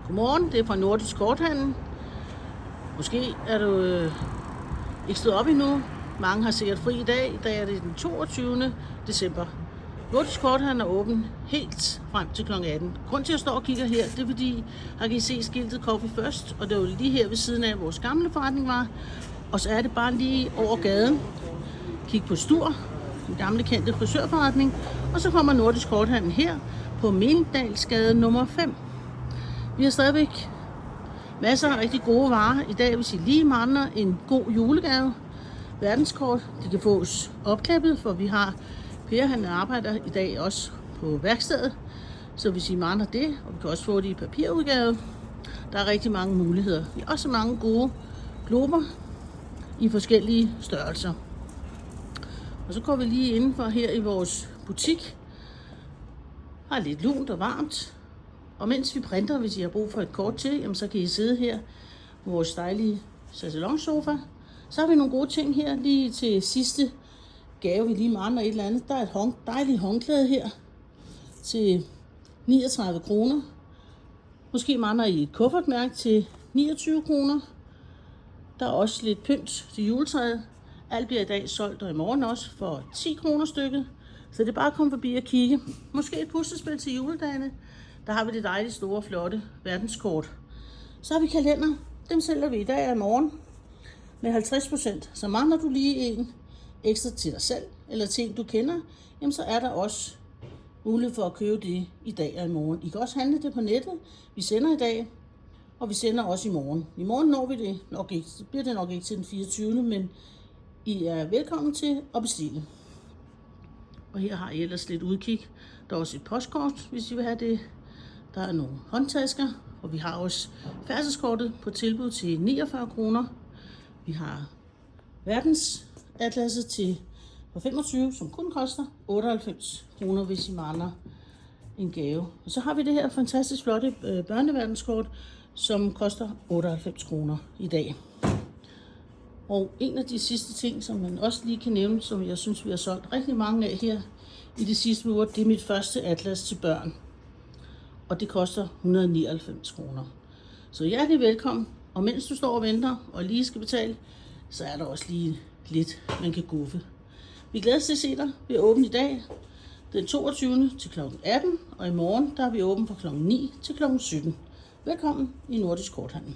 Godmorgen, det er fra Nordisk Korthandel. Måske er du ikke stået op endnu. Mange har sikkert fri i dag. I dag er det den 22. december. Nordisk Korthandel er åben helt frem til kl. 18. Grunden til, at jeg står og kigger her, det er fordi, her kan I se skiltet Coffee First, og det er jo lige her ved siden af, vores gamle forretning var. Og så er det bare lige over gaden. Kig på Stur, den gamle kendte frisørforretning. Og så kommer Nordisk Korthandel her på Meldalsgade nummer 5. Vi har stadigvæk masser af rigtig gode varer. I dag, hvis I lige mangler en god julegave, verdenskort, de kan fås opklappet, for vi har Per, han arbejder i dag også på værkstedet. Så hvis I mangler det, og vi kan også få det i papirudgave, der er rigtig mange muligheder. Vi har også mange gode glober i forskellige størrelser. Og så går vi lige indenfor her i vores butik. Har lidt lunt og varmt. Og mens vi printer, hvis I har brug for et kort til, jamen så kan I sidde her på vores dejlige salonsofa. Så har vi nogle gode ting her lige til sidste gave, vi lige mangler et eller andet. Der er et dejligt håndklæde her til 39 kroner. Måske mangler I et kuffertmærke til 29 kroner. Der er også lidt pynt til juletræet. Alt bliver i dag solgt, og i morgen også for 10 kroner stykket. Så det er bare at komme forbi og kigge. Måske et puslespil til juledagene. Der har vi det dejlige, store, flotte verdenskort. Så har vi kalender. Dem sælger vi i dag og i morgen med 50%. Så mangler du lige en ekstra til dig selv, eller til en du kender, jamen så er der også mulighed for at købe det i dag og i morgen. I kan også handle det på nettet. Vi sender i dag, og vi sender også i morgen. I morgen når vi det nok ikke. Så bliver det nok ikke til den 24. Men I er velkommen til at bestille. Og her har I ellers lidt udkig. Der er også et postkort, hvis I vil have det. Der er nogle håndtasker, og vi har også færdselskortet på tilbud til 49 kroner. Vi har verdensatlasset til 25, som kun koster 98 kroner, hvis I mangler en gave. Og så har vi det her fantastisk flotte børneverdenskort, som koster 98 kroner i dag. Og en af de sidste ting, som man også lige kan nævne, som jeg synes, vi har solgt rigtig mange af her i de sidste uger, det er mit første atlas til børn. Og det koster 199 kroner. Så hjertelig velkommen. Og mens du står og venter og lige skal betale, så er der også lige lidt, man kan guffe. Vi glæder os til at se dig. Vi er åbent i dag den 22. til kl. 18, og i morgen der er vi åbent fra kl. 9 til kl. 17. Velkommen i Nordisk Korthandel.